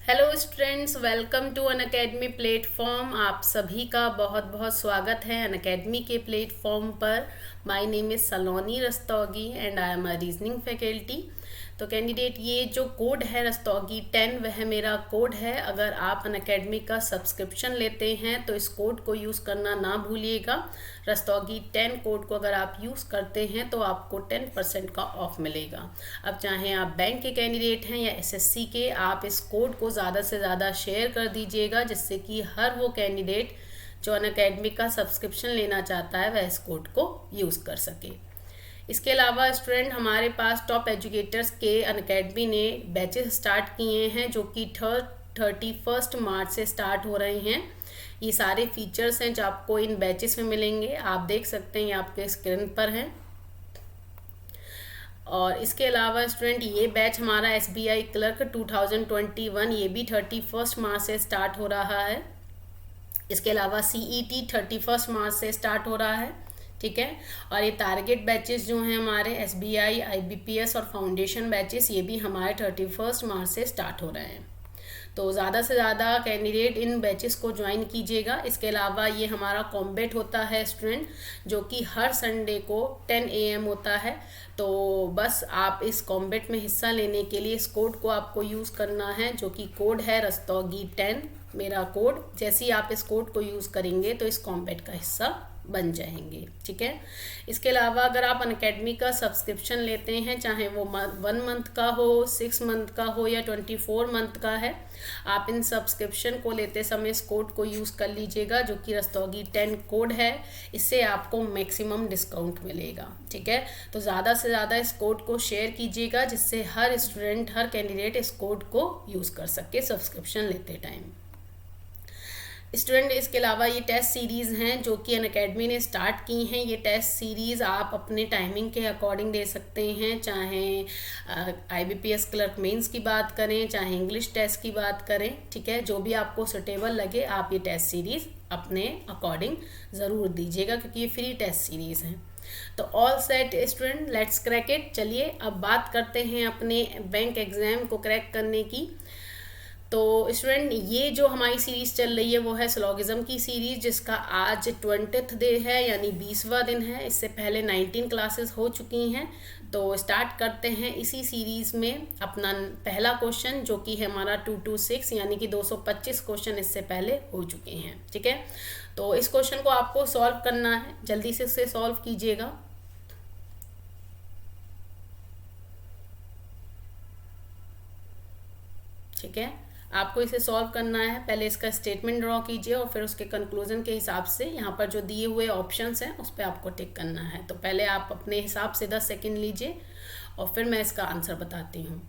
Hello students, welcome to Unacademy platform. आप सभी का बहुत बहुत स्वागत है अन अकेडमी के प्लेटफॉर्म पर। My name is Saloni Rastogi and I am a reasoning faculty. तो कैंडिडेट, ये जो कोड है रस्तोगी 10, वह मेरा कोड है। अगर आप अन अकेडमी का सब्सक्रिप्शन लेते हैं तो इस कोड को यूज़ करना ना भूलिएगा। रस्तोगी 10 कोड को अगर आप यूज़ करते हैं तो आपको 10% का ऑफ मिलेगा। अब चाहे आप बैंक के कैंडिडेट हैं या एसएससी के, आप इस कोड को ज़्यादा से ज़्यादा शेयर कर दीजिएगा, जिससे कि हर वो कैंडिडेट जो अन अकेडमी का सब्सक्रिप्शन लेना चाहता है वह इस कोड को यूज़ कर सके। इसके अलावा स्टूडेंट, हमारे पास टॉप एजुकेटर्स के अन अकेडमी ने बैचेस स्टार्ट किए हैं जो कि 31 मार्च से स्टार्ट हो रहे हैं। ये सारे फीचर्स हैं जो आपको इन बैचेस में मिलेंगे। आप देख सकते हैं, ये आपके स्क्रीन पर हैं। और इसके अलावा स्टूडेंट, ये बैच हमारा एसबीआई क्लर्क 2021, ये भी 31 मार्च से स्टार्ट हो रहा है। इसके अलावा सीईटी 31 मार्च से स्टार्ट हो रहा है, ठीक है। और ये टारगेट बैचेस जो हैं हमारे एसबीआई, आईबीपीएस और फाउंडेशन बैचेस, ये भी हमारे 31 मार्च से स्टार्ट हो रहे हैं। तो ज़्यादा से ज़्यादा कैंडिडेट इन बैचेस को ज्वाइन कीजिएगा। इसके अलावा ये हमारा कॉम्बेट होता है स्टूडेंट, जो कि हर संडे को 10 AM होता है। तो बस आप इस कॉम्बेट में हिस्सा लेने के लिए इस कोड को आपको यूज़ करना है, जो कि कोड है रस्तोगी 10 मेरा कोड। जैसे ही आप इस कोड को यूज़ करेंगे तो इस कॉम्बेट का हिस्सा बन जाएंगे, ठीक है। इसके अलावा अगर आप अनअकैडमी का सब्सक्रिप्शन लेते हैं, चाहे वो 1 मंथ का हो, 6 मंथ का हो या 24 मंथ का है, आप इन सब्सक्रिप्शन को लेते समय इस कोड को यूज़ कर लीजिएगा, जो कि रस्तोगी 10 कोड है। इससे आपको मैक्सिमम डिस्काउंट मिलेगा, ठीक है। तो ज़्यादा से ज़्यादा इस कोड को शेयर कीजिएगा, जिससे हर स्टूडेंट, हर कैंडिडेट इस कोड को यूज़ कर सके सब्सक्रिप्शन लेते टाइम। स्टूडेंट, इसके अलावा ये टेस्ट सीरीज़ हैं जो कि अनअकैडमी ने स्टार्ट की हैं। ये टेस्ट सीरीज़ आप अपने टाइमिंग के अकॉर्डिंग दे सकते हैं, चाहे आईबीपीएस क्लर्क मेंस की बात करें, चाहे इंग्लिश टेस्ट की बात करें, ठीक है। जो भी आपको सुटेबल लगे आप ये टेस्ट सीरीज़ अपने अकॉर्डिंग ज़रूर दीजिएगा, क्योंकि ये फ्री टेस्ट सीरीज़ हैं। तो all set student, let's crack it. चलिए अब बात करते हैं अपने बैंक एग्ज़ाम को क्रैक करने की। तो स्टूडेंट, ये जो हमारी सीरीज़ चल रही है वो है सिलोगिज्म की सीरीज़, जिसका आज 20th डे है, यानी 20वां दिन है। इससे पहले 19 क्लासेस हो चुकी हैं। तो स्टार्ट करते हैं इसी सीरीज़ में अपना पहला क्वेश्चन, जो कि है हमारा 2 to 6, यानी कि 225 क्वेश्चन इससे पहले हो चुके हैं, ठीक है। तो इस क्वेश्चन को आपको सॉल्व करना है, जल्दी से इसे सॉल्व कीजिएगा, ठीक है। आपको इसे सॉल्व करना है। पहले इसका स्टेटमेंट ड्रॉ कीजिए और फिर उसके कंक्लूजन के हिसाब से यहाँ पर जो दिए हुए ऑप्शंस हैं उस पर आपको टिक करना है। तो पहले आप अपने हिसाब से 10 सेकेंड लीजिए और फिर मैं इसका आंसर बताती हूँ।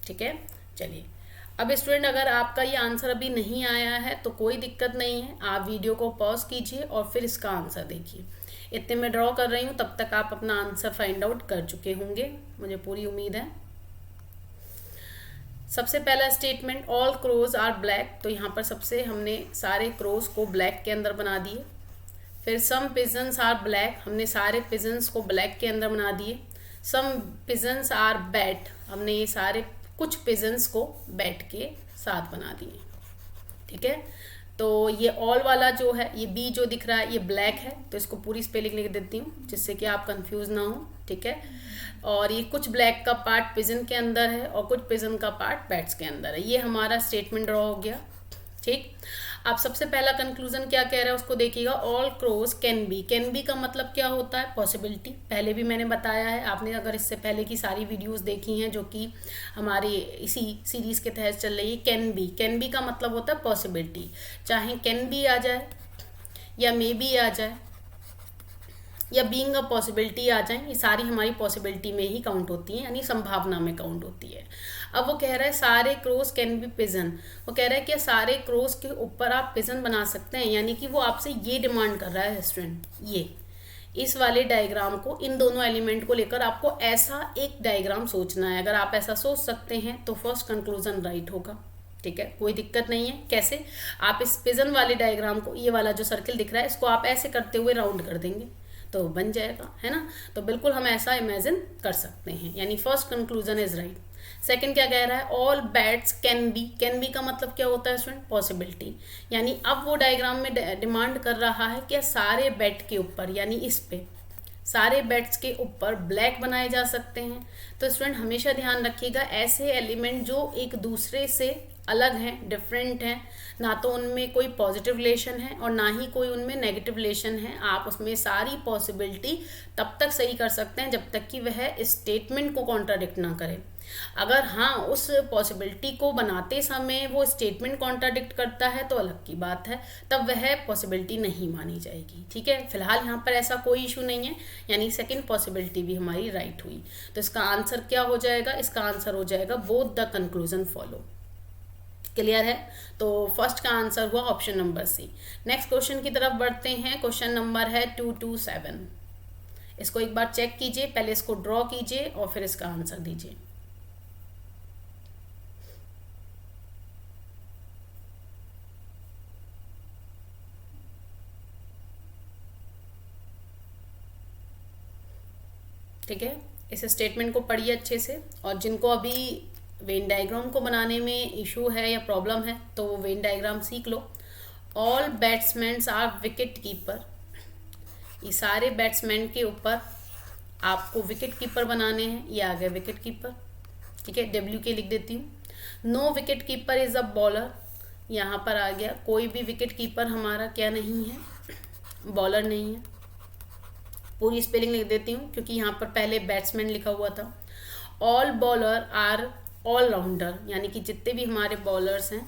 ठीक है, चलिए। अब स्टूडेंट, अगर आपका ये आंसर अभी नहीं आया है तो कोई दिक्कत नहीं है, आप वीडियो को पॉज कीजिए और फिर इसका आंसर देखिए। इतने मैं ड्रॉ कर रही हूँ, तब तक आप अपना आंसर फाइंड आउट कर चुके होंगे, मुझे पूरी उम्मीद है। सबसे पहला statement, all crows are black. तो यहाँ पर सबसे हमने सारे क्रोज को ब्लैक के अंदर बना दिए। फिर सम पिजन्स आर ब्लैक, हमने सारे पिजन्स को ब्लैक के अंदर बना दिए। सम पिजन्स आर बैट, हमने ये सारे कुछ पिजन्स को बैट के साथ बना दिए, ठीक है। तो ये ऑल वाला जो है, ये बी जो दिख रहा है, ये ब्लैक है, तो इसको पूरी स्पेलिंग लिख देती हूँ जिससे कि आप कंफ्यूज ना हो, ठीक है। और ये कुछ ब्लैक का पार्ट पिजन के अंदर है और कुछ पिजन का पार्ट बैट्स के अंदर है। ये हमारा स्टेटमेंट ड्रॉ हो गया, ठीक। आप सबसे पहला कंक्लूजन क्या कह रहा है उसको देखिएगा। All crows can be, can be का मतलब क्या होता है? पॉसिबिलिटी। पहले भी मैंने बताया है, आपने अगर इससे पहले की सारी वीडियोस देखी हैं जो कि हमारी इसी सीरीज के तहत चल रही है। कैन बी का मतलब होता है पॉसिबिलिटी, चाहे कैन बी आ जाए या मे बी आ जाए या बीइंग अ पॉसिबिलिटी आ जाए, ये सारी हमारी पॉसिबिलिटी में ही काउंट होती है, यानी संभावना में काउंट होती है। अब वो कह रहा है सारे क्रोस कैन बी पिजन, वो कह रहा है कि सारे क्रोस के ऊपर आप पिजन बना सकते हैं, यानी कि वो आपसे ये डिमांड कर रहा है स्टूडेंट, ये इस वाले डायग्राम को, इन दोनों एलिमेंट को लेकर आपको ऐसा एक डायग्राम सोचना है। अगर आप ऐसा सोच सकते हैं तो फर्स्ट कंक्लूजन राइट होगा, ठीक है, कोई दिक्कत नहीं है। कैसे? आप इस पिजन वाले डायग्राम को, ये वाला जो सर्किल दिख रहा है, इसको आप ऐसे करते हुए राउंड कर देंगे तो बन जाएगा, है ना। तो बिल्कुल हम ऐसा इमेजिन कर सकते हैं, यानी first conclusion is right. Second क्या कह रहा है, ऑल बैट्स कैन बी का मतलब क्या होता है स्टूडेंट, पॉसिबिलिटी। यानी अब वो डायग्राम में डिमांड कर रहा है कि सारे बैट के ऊपर, यानी इस पे सारे बैट्स के ऊपर ब्लैक बनाए जा सकते हैं। तो स्टूडेंट हमेशा ध्यान रखिएगा, ऐसे एलिमेंट जो एक दूसरे से अलग हैं, डिफरेंट हैं, ना तो उनमें कोई पॉजिटिव रिलेशन है और ना ही कोई उनमें नेगेटिव रिलेशन है, आप उसमें सारी पॉसिबिलिटी तब तक सही कर सकते हैं जब तक कि वह स्टेटमेंट को कॉन्ट्राडिक्ट ना करे। अगर हाँ उस पॉसिबिलिटी को बनाते समय वो स्टेटमेंट कॉन्ट्राडिक्ट करता है तो अलग की बात है, तब वह पॉसिबिलिटी नहीं मानी जाएगी। ठीक है, फिलहाल यहाँ पर ऐसा कोई इशू नहीं है, यानी सेकंड पॉसिबिलिटी भी हमारी राइट हुई। तो इसका आंसर क्या हो जाएगा, इसका आंसर हो जाएगा both the conclusion follow. Clear है, तो फर्स्ट का आंसर हुआ option number C. Next question की तरफ बढ़ते हैं। क्वेश्चन नंबर है 227। इसको एक बार चेक कीजिए, पहले इसको ड्रॉ कीजिए और फिर इसका आंसर दीजिए। ठीक है, इस स्टेटमेंट को पढ़िए अच्छे से, और जिनको अभी वेन डायग्राम को बनाने में इशू है या प्रॉब्लम है तो वो वेन डायग्राम सीख लो। All batsmen are wicket keeper, ये सारे बैट्समैन के ऊपर आपको विकेट कीपर बनाने हैं। ये आ गया विकेट कीपर, ठीक है, WK लिख देती हूँ। No wicketkeeper is a bowler, यहाँ पर आ गया कोई भी विकेट कीपर हमारा क्या नहीं है, बॉलर नहीं है। पूरी स्पेलिंग लिख देती हूँ क्योंकि यहाँ पर पहले बैट्समैन लिखा हुआ था। ऑल बॉलर आर ऑलराउंडर, यानी कि जितने भी हमारे बॉलर्स हैं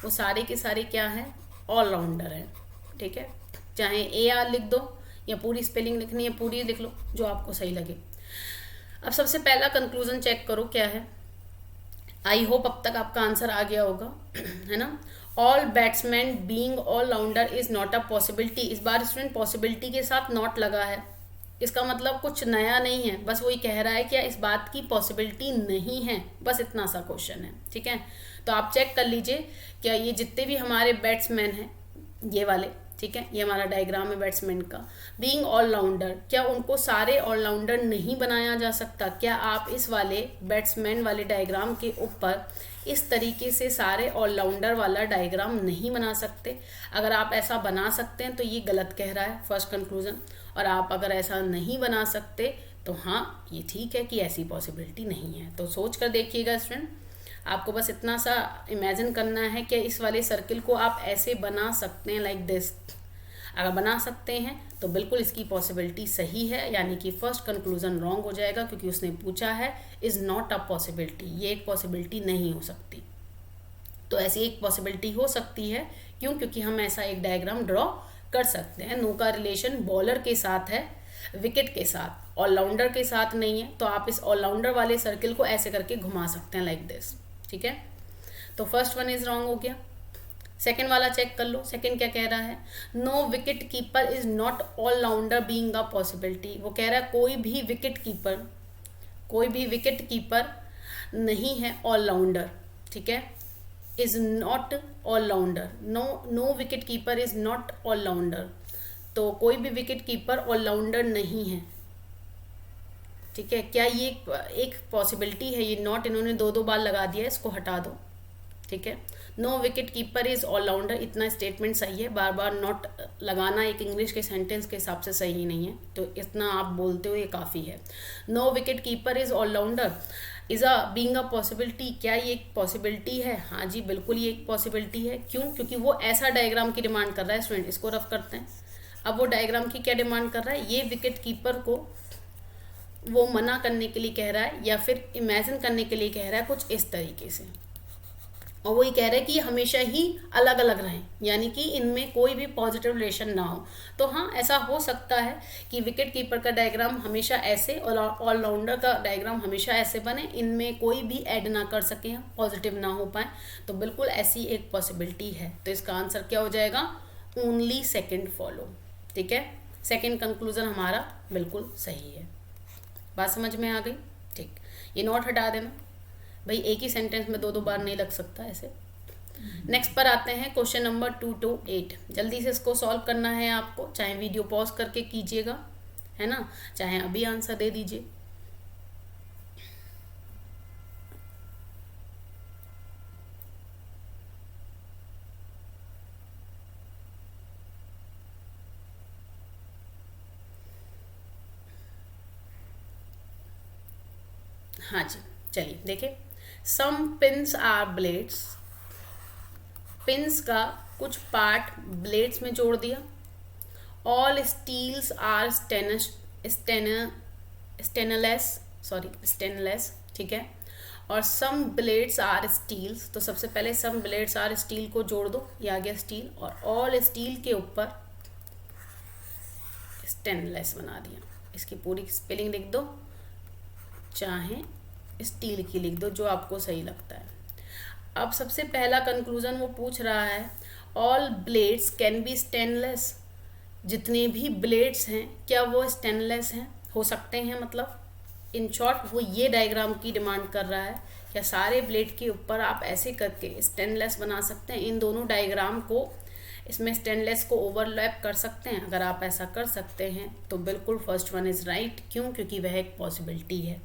वो सारे के सारे क्या हैं, ऑलराउंडर हैं। ठीक है, चाहे AR लिख दो या पूरी स्पेलिंग लिखनी है पूरी लिख लो, जो आपको सही लगे। अब सबसे पहला कंक्लूजन चेक करो क्या है। आई होप अब तक आपका आंसर आ गया होगा, है ना। All batsman being allrounder is not a possibility. इस बार स्टूडेंट पॉसिबिलिटी के साथ नॉट लगा है, इसका मतलब कुछ नया नहीं है, बस वही कह रहा है कि इस बात की पॉसिबिलिटी नहीं है, बस इतना सा क्वेश्चन है। ठीक है, तो आप चेक कर लीजिए क्या ये जितने भी हमारे बैट्समैन हैं ये वाले, ठीक है, ये हमारा डायग्राम है बैट्समैन का, बीइंग ऑलराउंडर, क्या उनको सारे ऑलराउंडर नहीं बनाया जा सकता? क्या आप इस वाले बैट्समैन वाले डायग्राम के ऊपर इस तरीके से सारे ऑलराउंडर वाला डायग्राम नहीं बना सकते? अगर आप ऐसा बना सकते हैं तो ये गलत कह रहा है, फर्स्ट कंक्लूजन। और आप अगर ऐसा नहीं बना सकते तो हाँ ये ठीक है कि ऐसी पॉसिबिलिटी नहीं है। तो सोच कर देखिएगा स्टूडेंट, आपको बस इतना सा इमेजिन करना है कि इस वाले सर्किल को आप ऐसे बना सकते हैं, लाइक दिस। अगर बना सकते हैं तो बिल्कुल इसकी पॉसिबिलिटी सही है, यानी कि फर्स्ट कंक्लूजन रॉन्ग हो जाएगा क्योंकि उसने पूछा है इज़ नॉट अ पॉसिबिलिटी, ये एक पॉसिबिलिटी नहीं हो सकती। तो ऐसी एक पॉसिबिलिटी हो सकती है, क्यों? क्योंकि हम ऐसा एक डायग्राम ड्रॉ कर सकते हैं। नो का रिलेशन बॉलर के साथ है, विकेट के साथ, ऑलराउंडर के साथ नहीं है। तो आप इस ऑलराउंडर वाले सर्किल को ऐसे करके घुमा सकते हैं, लाइक दिस। ठीक है, तो फर्स्ट वन इज रॉन्ग हो गया। सेकंड वाला चेक कर लो, सेकंड क्या कह रहा है, no wicketkeeper is not allrounder being a possibility. वो कह रहा है कोई भी विकेट कीपर नहीं है ऑलराउंडर। ठीक है, is not allrounder, no wicketkeeper is not allrounder, तो कोई भी विकेट कीपर ऑलराउंडर नहीं है। ठीक है, क्या ये एक पॉसिबिलिटी है? ये नॉट इन्होंने दो बार लगा दिया है, इसको हटा दो। ठीक है, no wicketkeeper is allrounder, इतना स्टेटमेंट सही है, बार बार नॉट लगाना एक इंग्लिश के सेंटेंस के हिसाब से सही नहीं है, तो इतना आप बोलते हो ये काफ़ी है। No wicketkeeper is allrounder is a being a possibility, क्या ये एक पॉसिबिलिटी है? हाँ जी बिल्कुल ये एक पॉसिबिलिटी है। क्यों? क्योंकि वो ऐसा डायग्राम की डिमांड कर रहा है। स्टूडेंट इसको रफ करते हैं। अब वो डायग्राम की क्या डिमांड कर रहा है, ये विकेट कीपर को वो मना करने के लिए कह रहा है या फिर इमेजिन करने के लिए कह रहा है कुछ इस तरीके से, और वही कह रहे हैं कि ये हमेशा ही अलग अलग रहें, यानी कि इनमें कोई भी पॉजिटिव रिलेशन ना हो। तो हाँ ऐसा हो सकता है कि विकेट कीपर का डायग्राम हमेशा ऐसे और ऑलराउंडर का डायग्राम हमेशा ऐसे बने, इनमें कोई भी ऐड ना कर सके, पॉजिटिव ना हो पाए। तो बिल्कुल ऐसी एक पॉसिबिलिटी है। तो इसका आंसर क्या हो जाएगा, ओनली सेकेंड फॉलो। ठीक है, सेकेंड कंक्लूजन हमारा बिल्कुल सही है। बात समझ में आ गई? ठीक, ये नोट हटा देना भाई, एक ही सेंटेंस में दो बार नहीं लग सकता ऐसे। नेक्स्ट पर आते हैं, क्वेश्चन नंबर 2 to 8। जल्दी से इसको सॉल्व करना है आपको, चाहे वीडियो पॉज करके कीजिएगा है ना, चाहे अभी आंसर दे दीजिए। हाँ जी, चलिए देखिए, सम पिंस आर ब्लेड्स, पिंस का कुछ पार्ट ब्लेड्स में जोड़ दिया। ऑल स्टील्स आर स्टेनलेस, ठीक है। और सम ब्लेड्स आर स्टील्स, तो सबसे पहले सम ब्लेड्स आर स्टील को जोड़ दो, ये आ गया स्टील, और ऑल स्टील के ऊपर स्टेनलेस बना दिया। इसकी पूरी स्पेलिंग लिख दो, चाहे स्टील की लिख दो, जो आपको सही लगता है। अब सबसे पहला कंक्लूजन वो पूछ रहा है, all blades can be stainless, जितने भी ब्लेड्स हैं क्या वो स्टेनलेस हैं, हो सकते हैं, मतलब इन शॉर्ट वो ये डायग्राम की डिमांड कर रहा है, क्या सारे ब्लेड के ऊपर आप ऐसे करके स्टेनलेस बना सकते हैं, इन दोनों डायग्राम को, इसमें स्टेनलेस को ओवरलैप कर सकते हैं। अगर आप ऐसा कर सकते हैं तो बिल्कुल फर्स्ट वन इज़ राइट। क्यों? क्योंकि वह एक पॉसिबिलिटी है।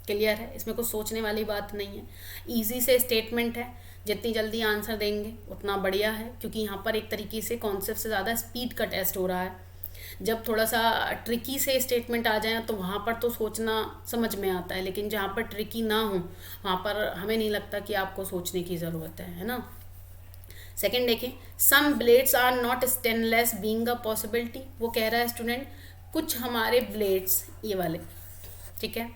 क्लियर है, इसमें कुछ सोचने वाली बात नहीं है, ईजी से स्टेटमेंट है, जितनी जल्दी आंसर देंगे उतना बढ़िया है, क्योंकि यहाँ पर एक तरीके से कॉन्सेप्ट से ज़्यादा स्पीड का टेस्ट हो रहा है। जब थोड़ा सा ट्रिकी से स्टेटमेंट आ जाए तो वहाँ पर तो सोचना समझ में आता है, लेकिन जहाँ पर ट्रिकी ना हो वहाँ पर हमें नहीं लगता कि आपको सोचने की ज़रूरत है ना। सेकेंड देखें, some blades are not stainless being a possibility, वो कह रहा है स्टूडेंट कुछ हमारे ब्लेड्स, ये वाले, ठीक है,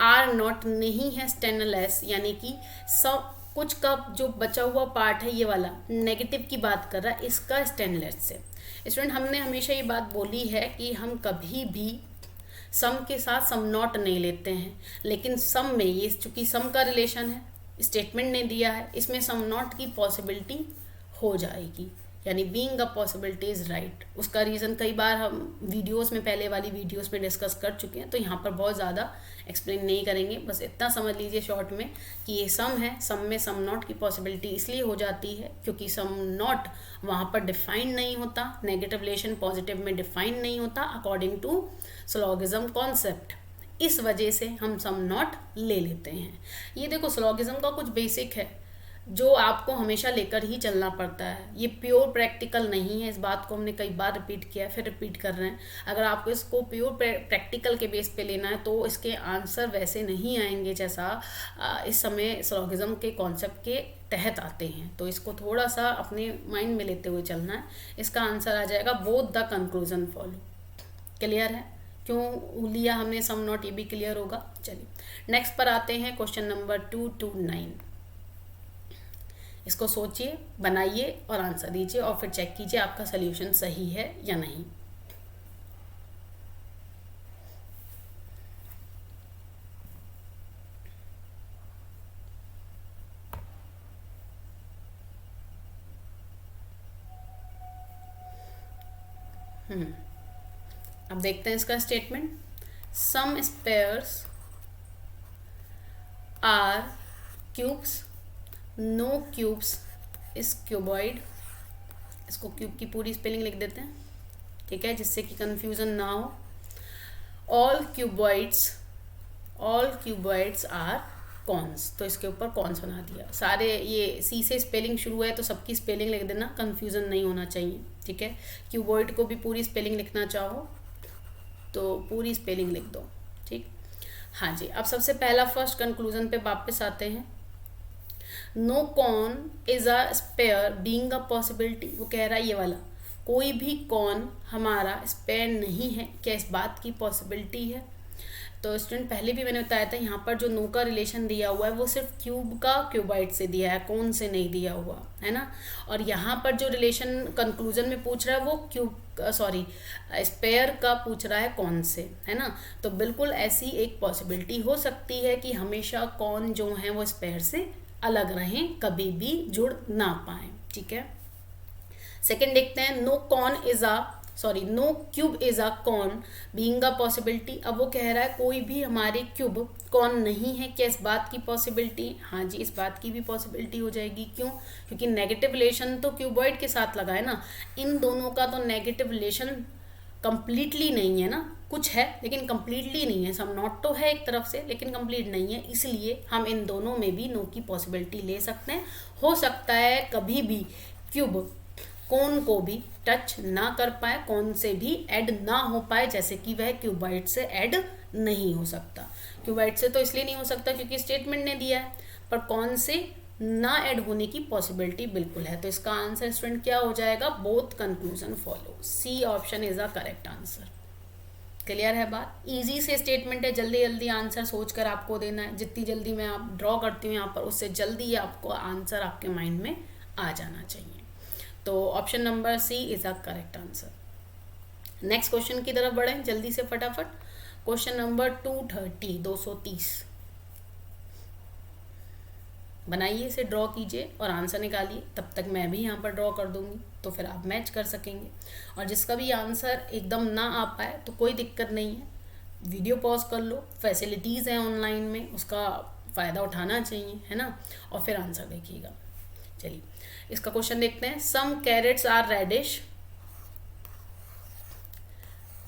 आर नॉट नहीं है स्टेनलेस, यानी कि सब कुछ का जो बचा हुआ पार्ट है ये वाला नेगेटिव की बात कर रहा है, इसका स्टेनलेस से। स्टूडेंट हमने हमेशा ये बात बोली है कि हम कभी भी सम के साथ सम नॉट नहीं लेते हैं, लेकिन सम में ये चूंकि सम का रिलेशन है, स्टेटमेंट ने दिया है, इसमें सम नॉट की पॉसिबिलिटी हो जाएगी, यानी being a possibility is right. उसका रीज़न कई बार हम वीडियोस में, पहले वाली वीडियोस में डिस्कस कर चुके हैं, तो यहाँ पर बहुत ज़्यादा एक्सप्लेन नहीं करेंगे, बस इतना समझ लीजिए शॉर्ट में कि ये सम है, सम में सम नॉट की पॉसिबिलिटी इसलिए हो जाती है क्योंकि सम नॉट वहाँ पर डिफाइन नहीं होता, नेगेटिव रिलेशन पॉजिटिव में डिफाइन नहीं होता अकॉर्डिंग टू स्लॉगिज्म कॉन्सेप्ट, इस वजह से हम सम नॉट ले लेते हैं। ये देखो स्लॉगिज्म का कुछ बेसिक है जो आपको हमेशा लेकर ही चलना पड़ता है, ये प्योर प्रैक्टिकल नहीं है, इस बात को हमने कई बार रिपीट किया है, फिर रिपीट कर रहे हैं। अगर आपको इसको प्योर प्रैक्टिकल के बेस पे लेना है तो इसके आंसर वैसे नहीं आएंगे जैसा इस समय स्लॉगिज्म के कॉन्सेप्ट के तहत आते हैं, तो इसको थोड़ा सा अपने माइंड में लेते हुए चलना है। इसका आंसर आ जाएगा both the conclusion follow. Clear है क्यों लिया हमने सम नॉट, ये भी क्लियर होगा। चलिए नेक्स्ट पर आते हैं, क्वेश्चन नंबर 2 to 9। इसको सोचिए, बनाइए और आंसर दीजिए और फिर चेक कीजिए आपका सल्यूशन सही है या नहीं। अब देखते हैं इसका statement. Some spheres are cubes, no cubes is cuboid. इसको क्यूब की पूरी स्पेलिंग लिख देते हैं, ठीक है, जिससे कि कंफ्यूजन ना हो। ऑल क्यूबॉइड्स आर कॉन्स, तो इसके ऊपर कॉन्स बना दिया। सारे ये सी से स्पेलिंग शुरू है तो सबकी स्पेलिंग लिख देना, कंफ्यूजन नहीं होना चाहिए, ठीक है। क्यूबॉइड को भी पूरी स्पेलिंग लिखना चाहो तो पूरी स्पेलिंग लिख दो, ठीक। हाँ जी, अब सबसे पहला फर्स्ट कंक्लूजन पे वापस आते हैं। No cone is a sphere being a possibility, वो कह रहा है ये वाला कोई भी कॉन हमारा स्पेयर नहीं है, क्या इस बात की पॉसिबिलिटी है। तो स्टूडेंट पहले भी मैंने बताया था यहाँ पर जो नो का रिलेशन दिया हुआ है वो सिर्फ क्यूब का क्यूबाइड से दिया है, कौन से नहीं दिया हुआ है ना। और यहाँ पर जो रिलेशन कंक्लूजन में पूछ रहा है वो स्पेयर का पूछ रहा है कौन से, है ना। तो बिल्कुल ऐसी एक पॉसिबिलिटी हो सकती है कि हमेशा कौन जो है वो स्पेयर से अलग रहें, कभी भी जुड़ ना पाए, ठीक है। सेकेंड देखते हैं, no cube is a cone being a possibility. अब वो कह रहा है कोई भी हमारे क्यूब कॉन नहीं है, क्या इस बात की पॉसिबिलिटी। हाँ जी, इस बात की भी पॉसिबिलिटी हो जाएगी। क्यों? क्योंकि नेगेटिव रिलेशन तो क्यूबॉइड के साथ लगा है ना, इन दोनों का तो नेगेटिव रिलेशन कंप्लीटली नहीं है ना, कुछ है लेकिन कंप्लीटली नहीं है। सम नॉट तो है एक तरफ से लेकिन कंप्लीट नहीं है, इसलिए हम इन दोनों में भी नो की पॉसिबिलिटी ले सकते हैं। हो सकता है कभी भी क्यूब कोन को भी टच ना कर पाए, कोन से भी ऐड ना हो पाए, जैसे कि वह क्यूबाइड से ऐड नहीं हो सकता। क्यूबाइड से तो इसलिए नहीं हो सकता क्योंकि स्टेटमेंट ने दिया है, पर कौन से ना ऐड होने की पॉसिबिलिटी बिल्कुल है। तो इसका आंसर स्टूडेंट क्या हो जाएगा, both conclusion follow. C option is a correct answer. Clear है बात, इजी से स्टेटमेंट है, जल्दी जल्दी आंसर सोचकर आपको देना है। जितनी जल्दी मैं आप ड्रॉ करती हूँ यहाँ पर, उससे जल्दी आपको आंसर आपके माइंड में आ जाना चाहिए। तो option number C is a correct answer. Next question की तरफ बढ़ें जल्दी से फटाफट। क्वेश्चन नंबर 230 बनाइए, इसे ड्रॉ कीजिए और आंसर निकालिए। तब तक मैं भी यहाँ पर ड्रॉ कर दूंगी तो फिर आप मैच कर सकेंगे। और जिसका भी आंसर एकदम ना आ पाए तो कोई दिक्कत नहीं है, वीडियो पॉज कर लो, फैसिलिटीज़ हैं ऑनलाइन में, उसका फ़ायदा उठाना चाहिए, है ना, और फिर आंसर देखिएगा। चलिए इसका क्वेश्चन देखते हैं। सम कैरेट्स आर रेडिश,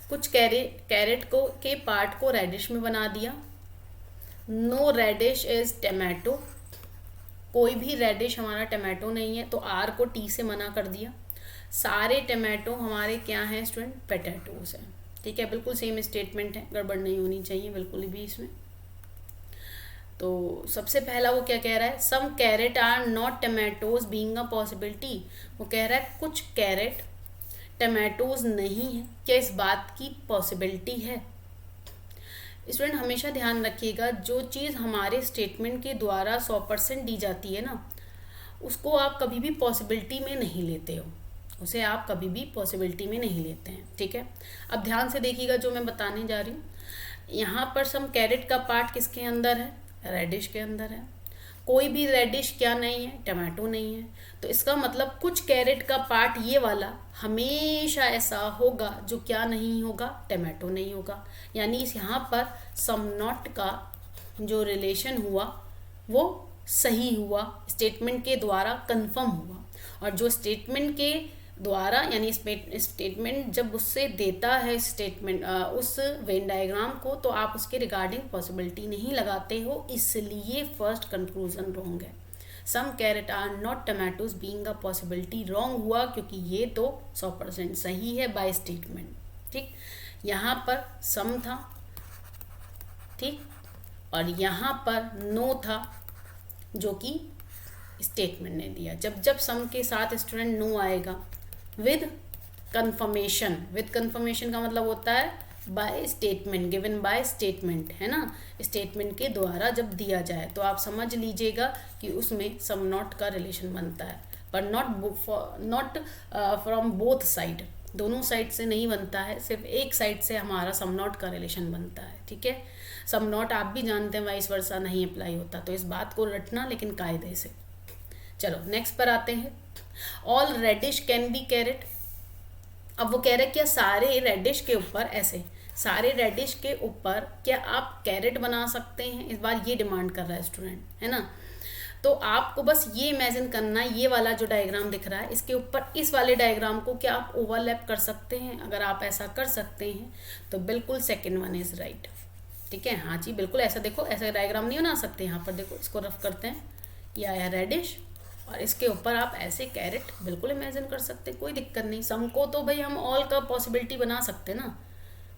कुछ कैरेट को के पार्ट को रेडिश में बना दिया। नो रेडिश इज टमाटो, कोई भी रेडिश हमारा टमाटो नहीं है, तो आर को टी से मना कर दिया। सारे टमाटो हमारे क्या हैं स्टूडेंट, पोटैटोज हैं। ठीक है, बिल्कुल सेम स्टेटमेंट है, गड़बड़ नहीं होनी चाहिए बिल्कुल भी इसमें। तो सबसे पहला वो क्या कह रहा है, some carrot are not tomatoes being a possibility. वो कह रहा है कुछ कैरेट टमाटोज नहीं है, क्या इस बात की पॉसिबिलिटी है। स्टूडेंट हमेशा ध्यान रखिएगा, जो चीज़ हमारे स्टेटमेंट के द्वारा 100% दी जाती है ना, उसको आप कभी भी पॉसिबिलिटी में नहीं लेते हो, उसे आप कभी भी पॉसिबिलिटी में नहीं लेते हैं। ठीक है, अब ध्यान से देखिएगा जो मैं बताने जा रही हूँ। यहाँ पर सम कैरेट का पार्ट किसके अंदर है, रेडिश के अंदर है। कोई भी रेडिश क्या नहीं है, टमाटो नहीं है। तो इसका मतलब कुछ कैरेट का पार्ट ये वाला हमेशा ऐसा होगा जो क्या नहीं होगा, टमाटो नहीं होगा। यानी इस यहाँ पर सम नॉट का जो रिलेशन हुआ वो सही हुआ, स्टेटमेंट के द्वारा कंफर्म हुआ। और जो स्टेटमेंट के द्वारा यानी स्टेटमेंट जब उससे देता है स्टेटमेंट उस वेन डायग्राम को, तो आप उसके रिगार्डिंग पॉसिबिलिटी नहीं लगाते हो, इसलिए फर्स्ट कंक्लूजन रॉन्ग है। Some carrot are not tomatoes being a possibility wrong हुआ, क्योंकि ये तो 100% सही है बाय स्टेटमेंट। ठीक, यहाँ पर सम था, ठीक, और यहाँ पर नो था जो कि स्टेटमेंट ने दिया। जब जब सम के साथ स्टूडेंट नो आएगा विद कंफर्मेशन, विद कंफर्मेशन का मतलब होता है by statement, given by statement, है ना, स्टेटमेंट के द्वारा जब दिया जाए तो आप समझ लीजिएगा कि उसमें सम नॉट का रिलेशन बनता है, पर नॉट फ्रॉम बोथ साइड, दोनों साइड से नहीं बनता है, सिर्फ एक साइड से हमारा सम नॉट का रिलेशन बनता है। ठीक है, सम नॉट आप भी जानते हैं वाइस वर्सा नहीं अप्लाई होता, तो इस बात को रटना लेकिन कायदे से। चलो नेक्स्ट पर आते हैं। All radish can be carrot. अब वो कह रहे क्या सारे रेडिश के ऊपर, ऐसे सारे रेडिश के ऊपर क्या आप कैरेट बना सकते हैं, इस बार ये डिमांड कर रहा है स्टूडेंट, है ना। तो आपको बस ये इमेजिन करना है, ये वाला जो डायग्राम दिख रहा है इसके ऊपर इस वाले डायग्राम को क्या आप ओवरलैप कर सकते हैं। अगर आप ऐसा कर सकते हैं तो बिल्कुल सेकेंड वन इज राइट। ठीक है, हाँ जी बिल्कुल ऐसा देखो, ऐसा डायग्राम नहीं बना सकते। यहाँ पर देखो, इसको रफ करते हैं, ये आया रेडिश और इसके ऊपर आप ऐसे कैरेट बिल्कुल इमेजिन कर सकते हैं, कोई दिक्कत नहीं। सम को तो भाई हम ऑल का पॉसिबिलिटी बना सकते ना,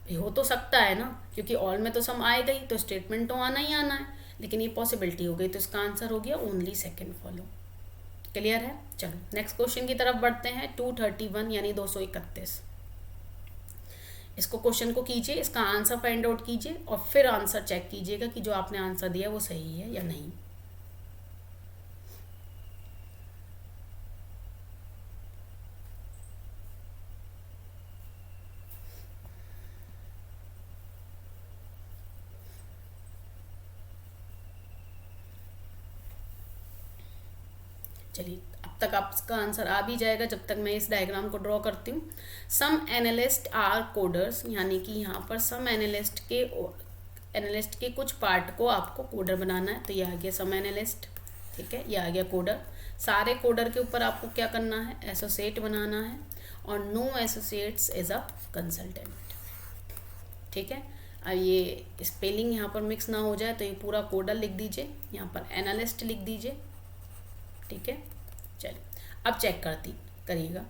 भाई हो तो सकता है ना, क्योंकि ऑल में तो सम आएगा ही, तो स्टेटमेंट तो आना ही आना है, लेकिन ये पॉसिबिलिटी हो गई, तो इसका आंसर हो गया ओनली सेकेंड फॉलो। क्लियर है। चलो नेक्स्ट क्वेश्चन की तरफ बढ़ते हैं। 231 यानी 231, इसको क्वेश्चन को कीजिए, इसका आंसर फाइंड आउट कीजिए और फिर आंसर चेक कीजिएगा कि जो आपने आंसर दिया वो सही है या नहीं। चलिए अब तक आपका आंसर आ भी जाएगा जब तक मैं इस डायग्राम को ड्रॉ करती हूँ। सम एनालिस्ट आर कोडर्स, यानी कि यहाँ पर सम एनालिस्ट के कुछ पार्ट को आपको कोडर बनाना है। तो ये आ गया सम एनालिस्ट, ठीक है, ये आ गया कोडर। सारे कोडर के ऊपर आपको क्या करना है, एसोसिएट बनाना है, और no associates is a consultant. ठीक है, अब ये स्पेलिंग यहाँ पर मिक्स ना हो जाए तो ये पूरा कोडर लिख दीजिए, यहाँ पर एनालिस्ट लिख दीजिए। ठीक है, चलिए अब चेक करिएगा।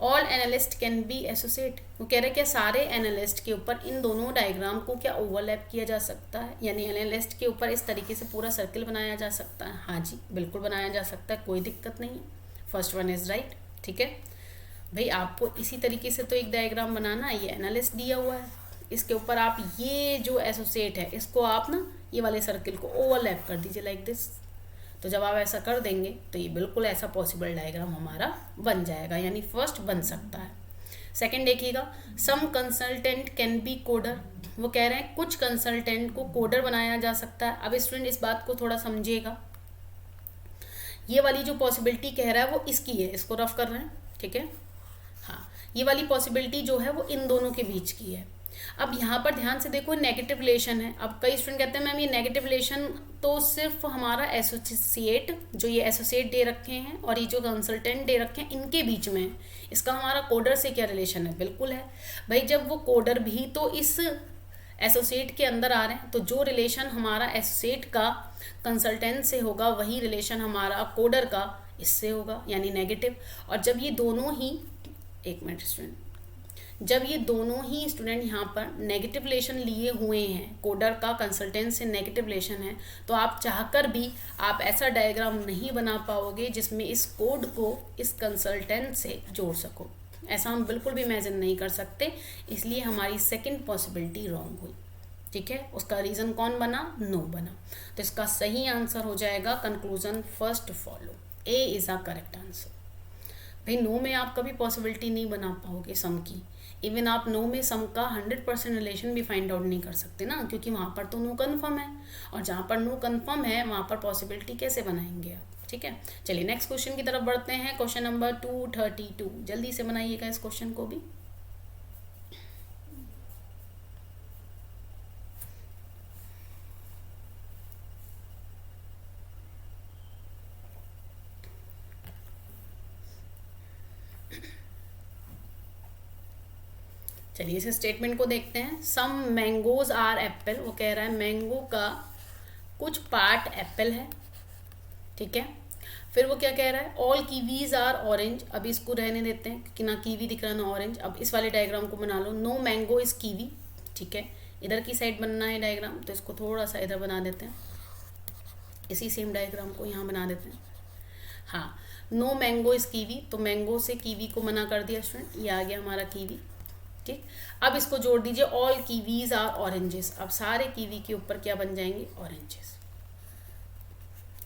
All analyst can be associate, वो कह रहे हैं क्या सारे एनालिस्ट के ऊपर इन दोनों डायग्राम को क्या ओवरलैप किया जा सकता है, यानी एनालिस्ट के ऊपर इस तरीके से पूरा सर्किल बनाया जा सकता है। हाँ जी, बिल्कुल बनाया जा सकता है, कोई दिक्कत नहीं है। First one is right. ठीक है भाई, आपको इसी तरीके से तो एक डायग्राम बनाना है। ये एनालिस्ट दिया हुआ है, इसके ऊपर आप ये जो एसोसिएट है इसको आप ना ये वाले सर्किल को ओवरलैप कर दीजिए लाइक दिस। तो जब आप ऐसा कर देंगे तो ये बिल्कुल ऐसा पॉसिबल डायग्राम हमारा बन जाएगा, यानी फर्स्ट बन सकता है। सेकंड देखिएगा, सम कंसल्टेंट कैन बी कोडर, वो कह रहे हैं कुछ कंसल्टेंट को कोडर बनाया जा सकता है। अब स्टूडेंट इस बात को थोड़ा समझिएगा, ये वाली जो पॉसिबिलिटी कह रहा है वो इसकी है, इसको रफ कर रहे हैं। ठीक है, हाँ, ये वाली पॉसिबिलिटी जो है वो इन दोनों के बीच की है। अब यहाँ पर ध्यान से देखो, नेगेटिव रिलेशन है। अब कई स्टूडेंट कहते हैं मैम ये नेगेटिव रिलेशन तो सिर्फ हमारा एसोसिएट, जो ये एसोसिएट दे रखे हैं और ये जो कंसल्टेंट दे रखे हैं इनके बीच में है, इसका हमारा कोडर से क्या रिलेशन है? बिल्कुल है भाई, जब वो कोडर भी तो इस एसोसिएट के अंदर आ रहे हैं तो जो रिलेशन हमारा एसोसिएट का कंसल्टेंट से होगा वही रिलेशन हमारा कोडर का इससे होगा, यानी नेगेटिव। और जब ये दोनों ही, एक मिनट स्टूडेंट, जब ये दोनों ही स्टूडेंट यहाँ पर नेगेटिव रिलेशन लिए हुए हैं, कोडर का कंसल्टेंट से नेगेटिव रिलेशन है, तो आप चाहकर भी आप ऐसा डायग्राम नहीं बना पाओगे जिसमें इस कोड को इस कंसल्टेंट से जोड़ सको। ऐसा हम बिल्कुल भी इमेजिन नहीं कर सकते, इसलिए हमारी सेकंड पॉसिबिलिटी रॉन्ग हुई। ठीक है, उसका रीज़न कौन बना? नो बना। तो इसका सही आंसर हो जाएगा conclusion first follow, A is a correct answer. भाई नो में आप कभी पॉसिबिलिटी नहीं बना पाओगे सम की, इवन आप नो में सम का 100% रिलेशन भी फाइंड आउट नहीं कर सकते ना, क्योंकि वहाँ पर तो नो कन्फर्म है, और जहाँ पर नो कन्फर्म है वहाँ पर पॉसिबिलिटी कैसे बनाएंगे आप। ठीक है, चलिए नेक्स्ट क्वेश्चन की तरफ बढ़ते हैं। क्वेश्चन नंबर 232, जल्दी से बनाइएगा इस क्वेश्चन को भी। चलिए इस स्टेटमेंट को देखते हैं। सम मैंगोज आर एप्पल, वो कह रहा है मैंगो का कुछ पार्ट एप्पल है। ठीक है, फिर वो क्या कह रहा है, ऑल कीवीज आर ऑरेंज। अब इसको रहने देते हैं कि ना कीवी दिख रहा ना ऑरेंज। अब इस वाले डायग्राम को बना लो, नो मैंगो इज कीवी। ठीक है, इधर की साइड बनना है डायग्राम, तो इसको थोड़ा सा इधर बना देते हैं, इसी सेम डायग्राम को यहाँ बना देते हैं। हाँ, नो मैंगो इज कीवी, तो मैंगो से कीवी को मना कर दिया स्टूडेंट, ये आ गया हमारा कीवी। ठीक, अब इसको जोड़ दीजिए, ऑल कीवीज आर ऑरेंजेस। अब सारे कीवी के ऊपर क्या बन जाएंगे? ऑरेंजेस।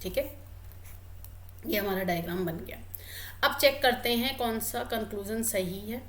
ठीक है, ये हमारा डायग्राम बन गया। अब चेक करते हैं कौन सा कंक्लूजन सही है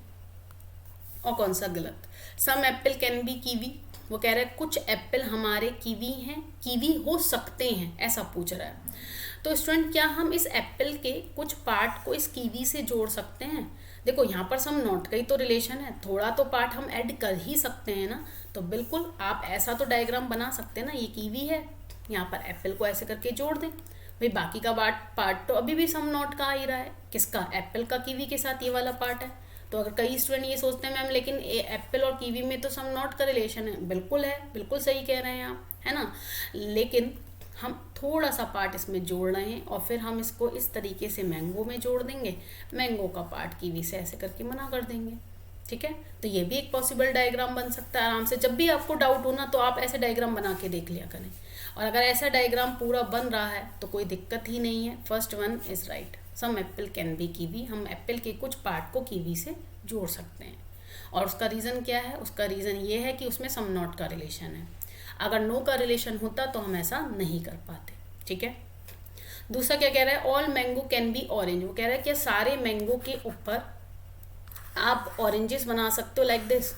और कौन सा गलत। सम एप्पल कैन बी कीवी, वो कह रहे हैं कुछ एप्पल हमारे कीवी हैं, कीवी हो सकते हैं, ऐसा पूछ रहा है। तो स्टूडेंट क्या हम इस एप्पल के कुछ पार्ट को इस कीवी से जोड़ सकते हैं? देखो यहाँ पर सम नॉट का ही तो रिलेशन है, थोड़ा तो पार्ट हम ऐड कर ही सकते हैं ना। तो बिल्कुल आप ऐसा तो डायग्राम बना सकते हैं ना, ये कीवी है, यहाँ पर एप्पल को ऐसे करके जोड़ दें। भाई बाकी का पार्ट तो अभी भी सम नॉट का आ ही रहा है, किसका? एप्पल का कीवी के साथ ये वाला पार्ट है। तो अगर कई स्टूडेंट ये सोचते हैं मैम लेकिन एप्पल और कीवी में तो सम नॉट का रिलेशन है, बिल्कुल है, बिल्कुल सही कह रहे हैं आप, है ना। लेकिन हम थोड़ा सा पार्ट इसमें जोड़ रहे हैं और फिर हम इसको इस तरीके से मैंगो में जोड़ देंगे, मैंगो का पार्ट कीवी से ऐसे करके मना कर देंगे। ठीक है, तो ये भी एक पॉसिबल डायग्राम बन सकता है आराम से। जब भी आपको डाउट हो ना तो आप ऐसे डायग्राम बना के देख लिया करें, और अगर ऐसा डायग्राम पूरा बन रहा है तो कोई दिक्कत ही नहीं है। First one is right, some apple can be kiwi, हम एप्पल के कुछ पार्ट को कीवी से जोड़ सकते हैं। और उसका रीज़न क्या है? उसका रीज़न ये है कि उसमें सम नॉट का रिलेशन है, अगर नो का रिलेशन होता तो हम ऐसा नहीं कर पाते। ठीक है, दूसरा क्या कह रहा है, all mango can be orange, वो कह रहा है कि सारे मैंगो के ऊपर आप ऑरेंजेस बना सकते हो लाइक दिस,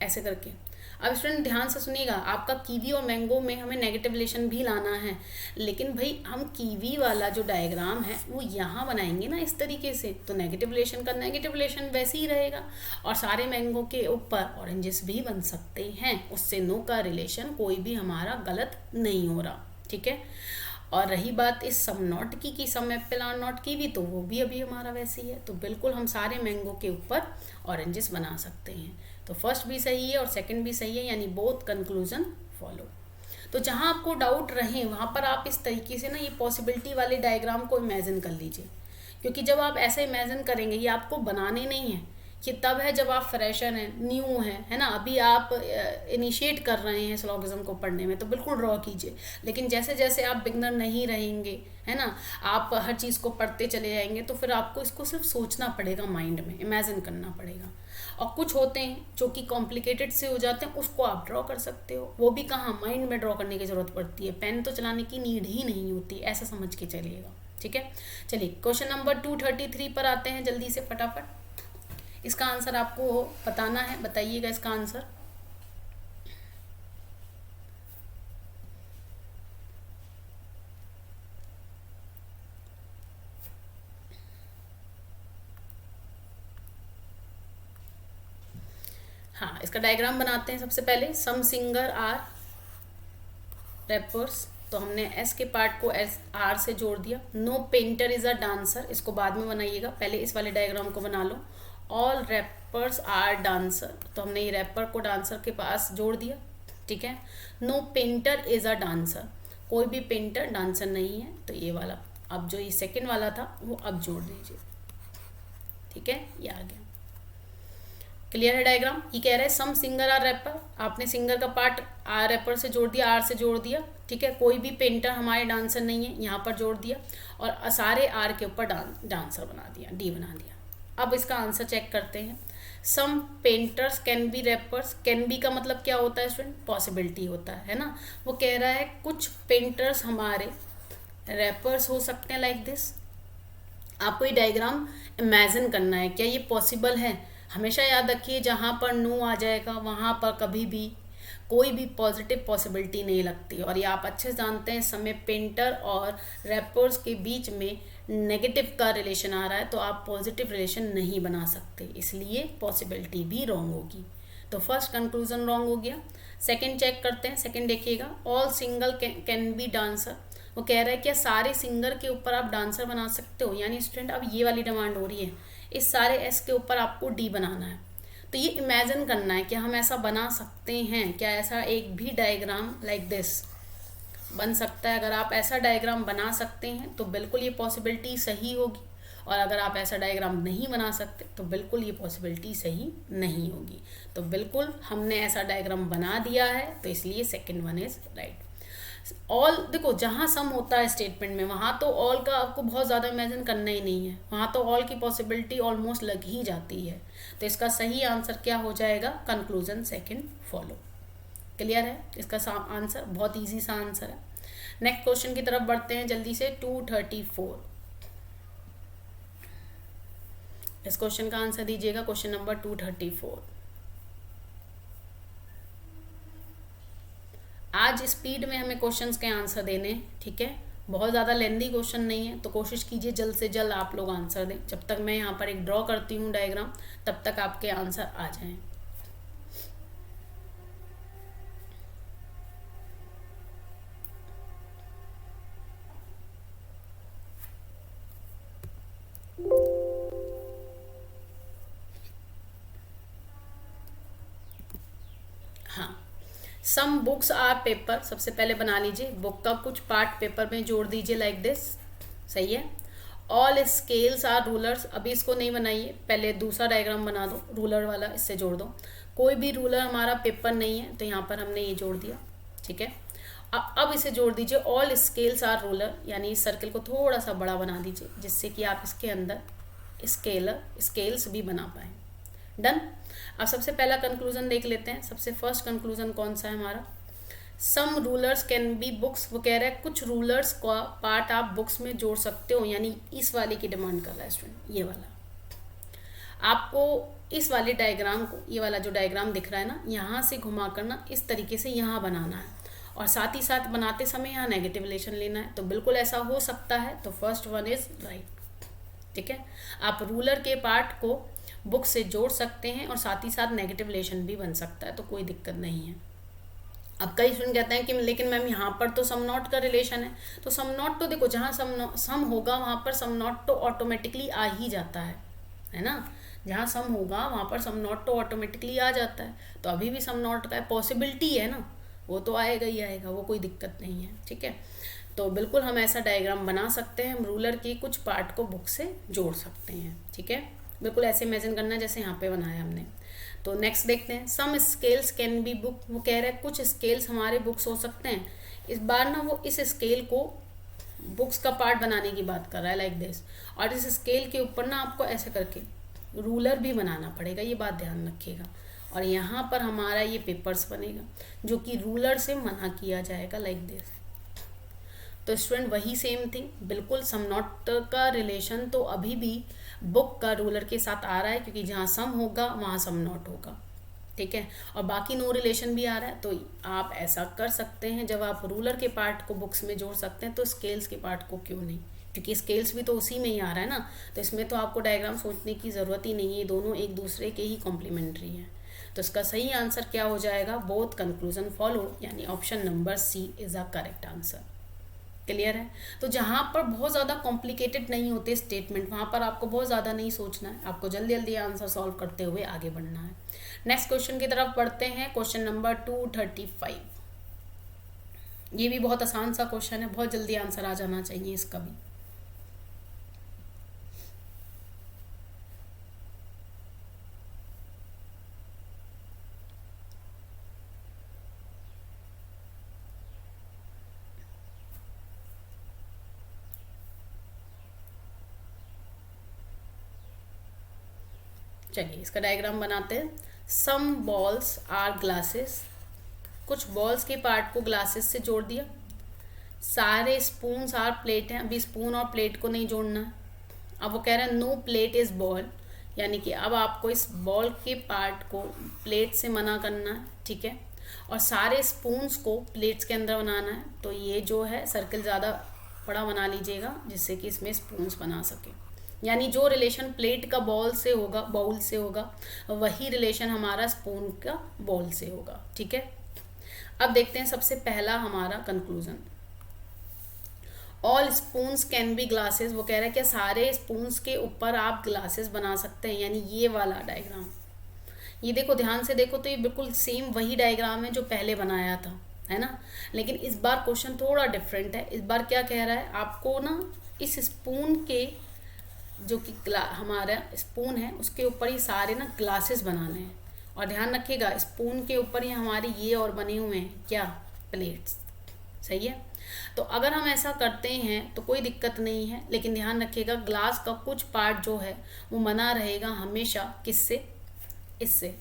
ऐसे करके। अब स्टूडेंट ध्यान से सुनिएगा, आपका कीवी और मैंगो में हमें नेगेटिव रिलेशन भी लाना है, लेकिन भाई हम कीवी वाला जो डायग्राम है वो यहाँ बनाएंगे ना इस तरीके से, तो नेगेटिव रिलेशन का नेगेटिव रिलेशन वैसे ही रहेगा, और सारे मैंगो के ऊपर ऑरेंजेस भी बन सकते हैं, उससे नो का रिलेशन कोई भी हमारा गलत नहीं हो रहा। ठीक है, और रही बात इस सम नॉट की सम एप्पल आर नॉट की भी, तो वो भी अभी हमारा वैसे ही है। तो बिल्कुल हम सारे मैंगो के ऊपर ऑरेंजेस बना सकते हैं। तो फर्स्ट भी सही है और सेकंड भी सही है, यानी बोथ कंक्लूजन फॉलो। तो जहाँ आपको डाउट रहे वहाँ पर आप इस तरीके से ना ये पॉसिबिलिटी वाले डायग्राम को इमेजिन कर लीजिए, क्योंकि जब आप ऐसे इमेजिन करेंगे, ये आपको बनाने नहीं है, ये तब है जब आप फ्रेशर हैं, न्यू हैं, है ना, अभी आप इनिशिएट कर रहे हैं सिलोगिज्म को पढ़ने में, तो बिल्कुल ड्रॉ कीजिए। लेकिन जैसे जैसे आप बिगनर नहीं रहेंगे, है ना, आप हर चीज़ को पढ़ते चले जाएंगे, तो फिर आपको इसको सिर्फ सोचना पड़ेगा, माइंड में इमेजिन करना पड़ेगा। और कुछ होते हैं जो कि कॉम्प्लिकेटेड से हो जाते हैं, उसको आप ड्रॉ कर सकते हो, वो भी कहाँ, माइंड में ड्रॉ करने की ज़रूरत पड़ती है, पेन तो चलाने की नीड ही नहीं होती, ऐसा समझ के चलिएगा। ठीक है, चलिए क्वेश्चन नंबर 233 पर आते हैं जल्दी से फटाफट। इसका आंसर आपको बताना है, बताइएगा इसका आंसर। हाँ, इसका डायग्राम बनाते हैं सबसे पहले। सम सिंगर आर रैपर्स, तो हमने एस के पार्ट को एस आर से जोड़ दिया। No painter is a dancer, इसको बाद में बनाइएगा, पहले इस वाले डायग्राम को बना लो। ऑल रैपर्स आर डांसर, तो हमने ये रैपर को डांसर के पास जोड़ दिया। ठीक है, no painter is a dancer, कोई भी पेंटर डांसर नहीं है, तो ये वाला अब जो ये सेकंड वाला था वो अब जोड़ दीजिए। ठीक है, ये आ गया, क्लियर है डायग्राम। ये कह रहा है सम सिंगर आर रैपर, आपने सिंगर का पार्ट आर रैपर से जोड़ दिया, आर से जोड़ दिया। ठीक है, कोई भी पेंटर हमारे डांसर नहीं है, यहाँ पर जोड़ दिया, और सारे आर के ऊपर डांसर बना दिया, डी बना दिया। अब इसका आंसर चेक करते हैं। Some painters can be rappers, can be का मतलब क्या होता है स्टूडेंट, पॉसिबिलिटी होता है ना। वो कह रहा है कुछ पेंटर्स हमारे रैपर्स हो सकते हैं, लाइक दिस। आपको ये डायग्राम इमेजिन करना है, क्या ये पॉसिबल है। हमेशा याद रखिए, जहाँ पर नो आ जाएगा वहाँ पर कभी भी कोई भी पॉजिटिव पॉसिबिलिटी नहीं लगती, और ये आप अच्छे से जानते हैं। समय पेंटर और रैपर्स के बीच में नेगेटिव का रिलेशन आ रहा है, तो आप पॉजिटिव रिलेशन नहीं बना सकते, इसलिए पॉसिबिलिटी भी रॉन्ग होगी। तो फर्स्ट कंक्लूजन रॉन्ग हो गया। सेकंड चेक करते हैं, सेकंड देखिएगा। All single can be dancer, वो कह रहा है क्या सारे सिंगर के ऊपर आप डांसर बना सकते हो, यानी स्टूडेंट अब ये वाली डिमांड हो रही है, इस सारे एस के ऊपर आपको डी बनाना है। तो ये इमेजिन करना है कि हम ऐसा बना सकते हैं क्या, ऐसा एक भी डायग्राम लाइक दिस बन सकता है। अगर आप ऐसा डायग्राम बना सकते हैं तो बिल्कुल ये पॉसिबिलिटी सही होगी, और अगर आप ऐसा डायग्राम नहीं बना सकते तो बिल्कुल ये पॉसिबिलिटी सही नहीं होगी। तो बिल्कुल हमने ऐसा डायग्राम बना दिया है, तो इसलिए second one is right. All देखो, जहाँ सम होता है स्टेटमेंट में, वहाँ तो ऑल का आपको बहुत ज़्यादा इमेजिन करना ही नहीं है, वहाँ तो ऑल की पॉसिबिलिटी ऑलमोस्ट लग ही जाती है। तो इसका सही आंसर क्या हो जाएगा, कंक्लूजन सेकंड फॉलो। क्लियर है, इसका आंसर बहुत इजी सा आंसर है। नेक्स्ट क्वेश्चन की तरफ बढ़ते हैं जल्दी से। 234, इस क्वेश्चन का आंसर दीजिएगा, क्वेश्चन नंबर 234। आज स्पीड में हमें क्वेश्चंस के आंसर देने हैं, ठीक है, बहुत ज़्यादा लेंदी क्वेश्चन नहीं है, तो कोशिश कीजिए जल्द से जल्द आप लोग आंसर दें। जब तक मैं यहाँ पर एक ड्रॉ करती हूँ डायग्राम, तब तक आपके आंसर आ जाएं। हाँ, सम बुक्स आर पेपर, सबसे पहले बना लीजिए, बुक का कुछ पार्ट पेपर में जोड़ दीजिए लाइक दिस, सही है। ऑल स्केल्स आर रूलर्स, अभी इसको नहीं बनाइए, पहले दूसरा डायग्राम बना दो, रूलर वाला इससे जोड़ दो। कोई भी रूलर हमारा पेपर नहीं है, तो यहाँ पर हमने ये जोड़ दिया, ठीक है। अब इसे जोड़ दीजिए, ऑल स्केल्स आर रूलर, यानी इस सर्किल को थोड़ा सा बड़ा बना दीजिए, जिससे कि आप इसके अंदर स्केल्स भी बना पाएँ। डन। अब सबसे पहला कंक्लूजन देख लेते हैं। सबसे फर्स्ट कंक्लूजन कौन सा है हमारा, सम रूलर्स कैन बी बुक्स, वो कह रहा है कुछ रूलर्स का पार्ट आप बुक्स में जोड़ सकते हो, यानी इस वाले की डिमांड कर रहा है स्टूडेंट, ये वाला। आपको इस वाले डायग्राम को, ये वाला जो डायग्राम दिख रहा है ना, यहाँ से घुमा करना इस तरीके से यहाँ बनाना है, और साथ ही साथ बनाते समय यहाँ नेगेटिव रिलेशन लेना है। तो बिल्कुल ऐसा हो सकता है, तो फर्स्ट वन इज राइट, ठीक है। आप रूलर के पार्ट को बुक से जोड़ सकते हैं, और साथ ही साथ नेगेटिव रिलेशन भी बन सकता है, तो कोई दिक्कत नहीं है। अब कई स्टूडेंट कहते हैं कि लेकिन मैम यहाँ पर तो सम नॉट का रिलेशन है, तो सम नॉट तो देखो जहाँ सम होगा वहाँ पर सम नॉट तो ऑटोमेटिकली आ ही जाता है ना। जहाँ सम होगा वहाँ पर सम नॉट तो ऑटोमेटिकली आ जाता है, तो अभी भी सम नॉट का पॉसिबिलिटी है ना, वो तो आएगा ही आएगा, वो कोई दिक्कत नहीं है। ठीक है, तो बिल्कुल हम ऐसा डायग्राम बना सकते हैं, हम रूलर की कुछ पार्ट को बुक से जोड़ सकते हैं। ठीक है, बिल्कुल ऐसे इमेजिन करना जैसे यहाँ पे बनाया हमने। तो नेक्स्ट देखते हैं, सम स्केल्स कैन बी बुक। वो कह रहा है कुछ स्केल्स हमारे बुक्स हो सकते हैं। इस बार ना वो इस स्केल को बुक्स का पार्ट बनाने की बात कर रहा है, लाइक दिस। और इस स्केल के ऊपर ना आपको ऐसे करके रूलर भी बनाना पड़ेगा, ये बात ध्यान रखिएगा। और यहाँ पर हमारा ये पेपर्स बनेगा जो कि रूलर से मना किया जाएगा, लाइक दिस। तो स्टूडेंट वही सेम थिंग, बिल्कुल सम नॉट का रिलेशन तो अभी भी बुक का रूलर के साथ आ रहा है, क्योंकि जहाँ सम होगा वहाँ सम नॉट होगा। ठीक है, और बाकी नो रिलेशन भी आ रहा है। तो आप ऐसा कर सकते हैं, जब आप रूलर के पार्ट को बुक्स में जोड़ सकते हैं तो स्केल्स के पार्ट को क्यों नहीं, क्योंकि स्केल्स भी तो उसी में ही आ रहा है ना। तो इसमें तो आपको डायग्राम सोचने की ज़रूरत ही नहीं है, दोनों एक दूसरे के ही कॉम्प्लीमेंट्री हैं। तो इसका सही आंसर क्या हो जाएगा, बोथ कंक्लूजन फॉलो, यानी option number C is a correct answer. Clear है। तो जहाँ पर बहुत ज़्यादा कॉम्प्लिकेटेड नहीं होते स्टेटमेंट, वहाँ पर आपको बहुत ज़्यादा नहीं सोचना है, आपको जल्दी जल्दी आंसर सॉल्व करते हुए आगे बढ़ना है। नेक्स्ट क्वेश्चन की तरफ बढ़ते हैं, क्वेश्चन नंबर 235। ये भी बहुत आसान सा क्वेश्चन है, बहुत जल्दी आंसर आ जाना चाहिए इसका भी। चलिए इसका डायग्राम बनाते हैं। सम बॉल्स आर ग्लासेस, कुछ बॉल्स के पार्ट को ग्लासेस से जोड़ दिया। सारे स्पून्स आर प्लेट हैं, अभी स्पून और प्लेट को नहीं जोड़ना है। अब वो कह रहा है नो प्लेट इज बॉल, यानी कि अब आपको इस बॉल के पार्ट को प्लेट से मना करना है। ठीक है, और सारे स्पून्स को प्लेट्स के अंदर बनाना है। तो ये जो है सर्कल ज़्यादा बड़ा बना लीजिएगा, जिससे कि इसमें स्पून्स बना सके। यानी जो रिलेशन प्लेट का बाउल से होगा वही रिलेशन हमारा स्पून का बाउल से होगा। ठीक है, अब देखते हैं सबसे पहला हमारा conclusion, all spoons can be glasses. वो कह रहा है कि सारे स्पून्स के ऊपर आप ग्लासेस बना सकते हैं, यानी ये वाला डायग्राम। ये देखो ध्यान से देखो तो ये बिल्कुल सेम वही डायग्राम है जो पहले बनाया था, है ना। लेकिन इस बार क्वेश्चन थोड़ा डिफरेंट है। इस बार क्या कह रहा है, आपको ना इस स्पून के जो कि हमारा स्पून है उसके ऊपर ही सारे ना ग्लासेस बनाने हैं। और ध्यान रखिएगा स्पून के ऊपर ही हमारे ये और बने हुए हैं क्या, प्लेट्स। सही है, तो अगर हम ऐसा करते हैं तो कोई दिक्कत नहीं है, लेकिन ध्यान रखिएगा ग्लास का कुछ पार्ट जो है वो बना रहेगा हमेशा किससे, इससे।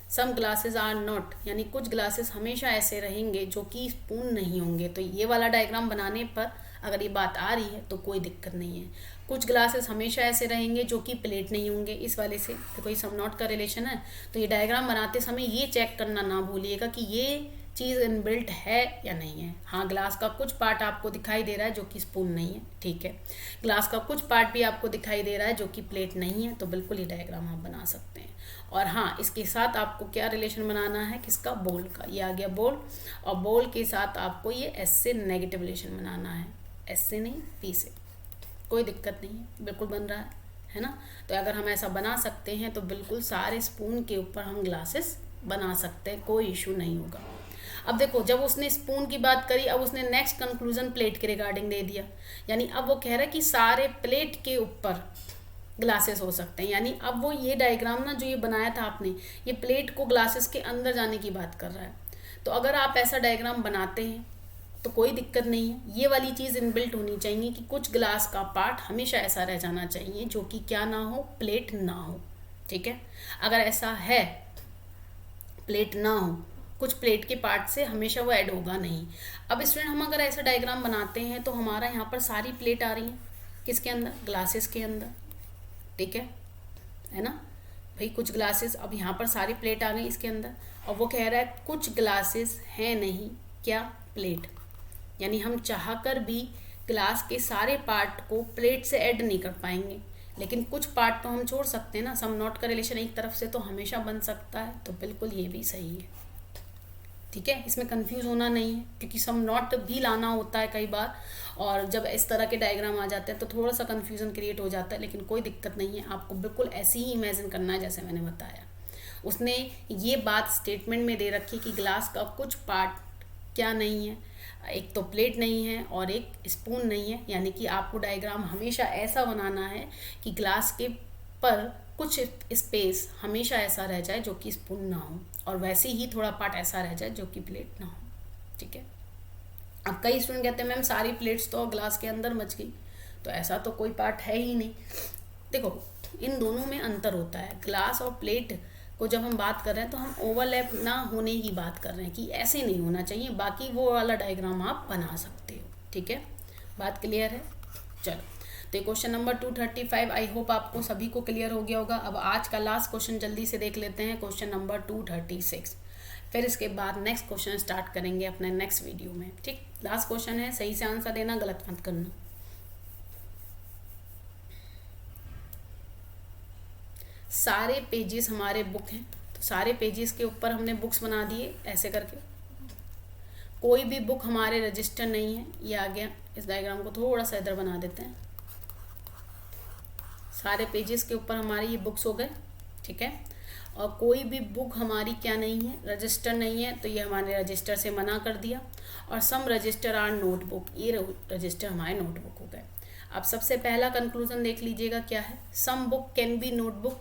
सम ग्लासेस आर नॉट, यानी कुछ ग्लासेस हमेशा ऐसे रहेंगे जो कि स्पून नहीं होंगे। तो ये वाला डायग्राम बनाने पर अगर ये बात आ रही है तो कोई दिक्कत नहीं है। कुछ ग्लासेस हमेशा ऐसे रहेंगे जो कि प्लेट नहीं होंगे, इस वाले से तो कोई सम नॉट का रिलेशन है। तो ये डायग्राम बनाते समय ये चेक करना ना भूलिएगा कि ये चीज़ इनबिल्ट है या नहीं है। हाँ, ग्लास का कुछ पार्ट आपको दिखाई दे रहा है जो कि स्पून नहीं है, ठीक है। ग्लास का कुछ पार्ट भी आपको दिखाई दे रहा है जो कि प्लेट नहीं है, तो बिल्कुल ये डायग्राम आप बना सकते हैं। और हाँ, इसके साथ आपको क्या रिलेशन बनाना है, किसका, बोल का। ये आ गया बोल, और बोल के साथ आपको ये एस से नेगेटिव रिलेशन बनाना है, एस से नहीं पी से। कोई दिक्कत नहीं है, बिल्कुल बन रहा है ना। तो अगर हम ऐसा बना सकते हैं तो बिल्कुल सारे स्पून के ऊपर हम ग्लासेस बना सकते हैं, कोई इशू नहीं होगा। अब देखो, जब उसने स्पून की बात करी, अब उसने नेक्स्ट कंक्लूजन प्लेट के रिगार्डिंग दे दिया। यानी अब वो कह रहा है कि सारे प्लेट के ऊपर ग्लासेस हो सकते हैं। यानी अब वो ये डायग्राम ना जो ये बनाया था आपने, ये प्लेट को ग्लासेस के अंदर जाने की बात कर रहा है। तो अगर आप ऐसा डायग्राम बनाते हैं तो कोई दिक्कत नहीं है। ये वाली चीज़ इनबिल्ट होनी चाहिए कि कुछ ग्लास का पार्ट हमेशा ऐसा रह जाना चाहिए जो कि क्या ना हो, प्लेट ना हो, ठीक है। अगर ऐसा है, प्लेट ना हो, कुछ प्लेट के पार्ट से हमेशा वो ऐड होगा नहीं। अब स्टूडेंट, हम अगर ऐसा डायग्राम बनाते हैं तो हमारा यहाँ पर सारी प्लेट आ रही हैं किसके अंदर, ग्लासेस के अंदर, ठीक है ना भाई। कुछ ग्लासेस, अब यहाँ पर सारी प्लेट आ गई इसके अंदर, और वो कह रहा है कुछ ग्लासेस हैं नहीं क्या, प्लेट। यानी हम चाहकर भी ग्लास के सारे पार्ट को प्लेट से ऐड नहीं कर पाएंगे, लेकिन कुछ पार्ट तो हम छोड़ सकते हैं ना। सम नॉट का रिलेशन एक तरफ से तो हमेशा बन सकता है, तो बिल्कुल ये भी सही है। ठीक है, इसमें कंफ्यूज होना नहीं है, क्योंकि सम नॉट भी लाना होता है कई बार, और जब इस तरह के डायग्राम आ जाते हैं तो थोड़ा सा कंफ्यूजन क्रिएट हो जाता है, लेकिन कोई दिक्कत नहीं है, आपको बिल्कुल ऐसे ही इमेजिन करना है जैसे मैंने बताया। उसने ये बात स्टेटमेंट में दे रखी कि ग्लास का कुछ पार्ट क्या नहीं है, एक तो प्लेट नहीं है और एक स्पून नहीं है, यानी कि आपको डायग्राम हमेशा ऐसा बनाना है कि ग्लास के पर कुछ स्पेस हमेशा ऐसा रह जाए जो कि स्पून ना हो, और वैसे ही थोड़ा पार्ट ऐसा रह जाए जो कि प्लेट ना हो। ठीक है, अब कई स्टूडेंट कहते हैं मैम सारी प्लेट्स तो ग्लास के अंदर मच गई, तो ऐसा तो कोई पार्ट है ही नहीं। देखो, इन दोनों में अंतर होता है। ग्लास और प्लेट को जब हम बात कर रहे हैं तो हम ओवरलैप ना होने की बात कर रहे हैं कि ऐसे नहीं होना चाहिए, बाकी वो वाला डायग्राम आप बना सकते हो। ठीक है, बात क्लियर है? चलो, तो क्वेश्चन नंबर 235 आई होप आपको सभी को क्लियर हो गया होगा। अब आज का लास्ट क्वेश्चन जल्दी से देख लेते हैं, क्वेश्चन नंबर 236, फिर इसके बाद नेक्स्ट क्वेश्चन स्टार्ट करेंगे अपने नेक्स्ट वीडियो में। ठीक, लास्ट क्वेश्चन है, सही से आंसर देना, गलत मत करना। सारे पेजेस हमारे बुक हैं, तो सारे पेजेस के ऊपर हमने बुक्स बना दिए ऐसे करके। कोई भी बुक हमारे रजिस्टर नहीं है, ये आ गया। इस डायग्राम को थोड़ा सा इधर बना देते हैं। सारे पेजेस के ऊपर हमारे ये बुक्स हो गए। ठीक है, और कोई भी बुक हमारी क्या नहीं है, रजिस्टर नहीं है, तो ये हमारे रजिस्टर से मना कर दिया। और सम रजिस्टर आर नोटबुक, ये रजिस्टर हमारे नोटबुक हो गए। अब सबसे पहला कंक्लूजन देख लीजिएगा क्या है। Some book can be notebook,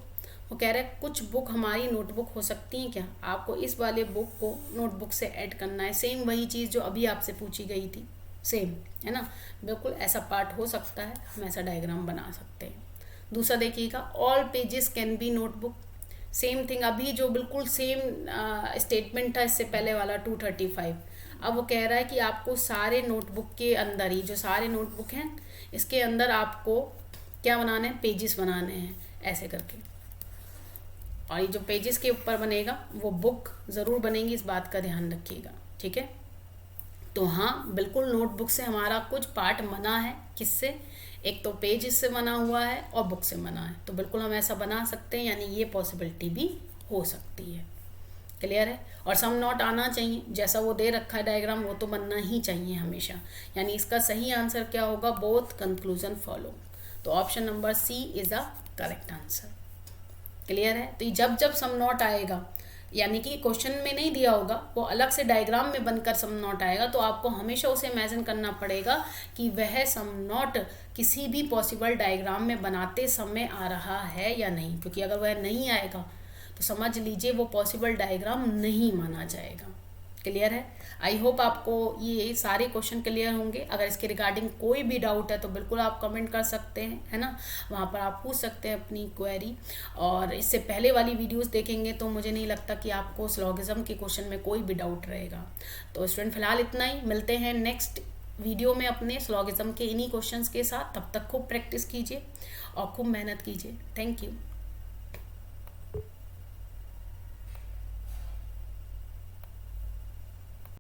वो कह रहे हैं कुछ बुक हमारी नोटबुक हो सकती हैं क्या। आपको इस वाले बुक को नोटबुक से ऐड करना है, सेम वही चीज़ जो अभी आपसे पूछी गई थी, सेम है ना, बिल्कुल ऐसा पार्ट हो सकता है, हम ऐसा डायग्राम बना सकते हैं। दूसरा देखिएगा, all pages can be notebook, same thing, अभी जो बिल्कुल सेम स्टेटमेंट था इससे पहले वाला 235। अब वो कह रहा है कि आपको सारे नोटबुक के अंदर ही, जो सारे नोटबुक हैं इसके अंदर आपको क्या बनाने हैं, पेजेस बनाने हैं ऐसे करके। और ये जो पेजेस के ऊपर बनेगा वो बुक ज़रूर बनेगी, इस बात का ध्यान रखिएगा। ठीक है, तो हाँ बिल्कुल नोटबुक से हमारा कुछ पार्ट बना है, किससे, एक तो पेज से बना हुआ है और बुक से बना है, तो बिल्कुल हम ऐसा बना सकते हैं, यानी ये पॉसिबिलिटी भी हो सकती है। क्लियर है? और सम नॉट आना चाहिए, जैसा वो दे रखा है डायग्राम वो तो बनना ही चाहिए हमेशा, यानी इसका सही आंसर क्या होगा, बोथ कंक्लूजन फॉलो। तो option number C is a correct answer. Clear है? तो जब जब सम नॉट आएगा, यानी कि क्वेश्चन में नहीं दिया होगा, वो अलग से डायग्राम में बनकर सम नॉट आएगा, तो आपको हमेशा उसे इमेजिन करना पड़ेगा कि वह सम नॉट किसी भी पॉसिबल डायग्राम में बनाते समय आ रहा है या नहीं, क्योंकि अगर वह नहीं आएगा तो समझ लीजिए वो पॉसिबल डायग्राम नहीं माना जाएगा। क्लियर है? आई होप आपको ये सारे क्वेश्चन क्लियर होंगे। अगर इसके रिगार्डिंग कोई भी डाउट है तो बिल्कुल आप कमेंट कर सकते हैं, है ना, वहाँ पर आप पूछ सकते हैं अपनी क्वेरी। और इससे पहले वाली वीडियोस देखेंगे तो मुझे नहीं लगता कि आपको सिलोगिज्म के क्वेश्चन में कोई भी डाउट रहेगा। तो स्टूडेंट फिलहाल इतना ही, मिलते हैं नेक्स्ट वीडियो में अपने सिलोगिज्म के इन्हीं क्वेश्चंस के साथ। तब तक खूब प्रैक्टिस कीजिए और खूब मेहनत कीजिए। Thank you.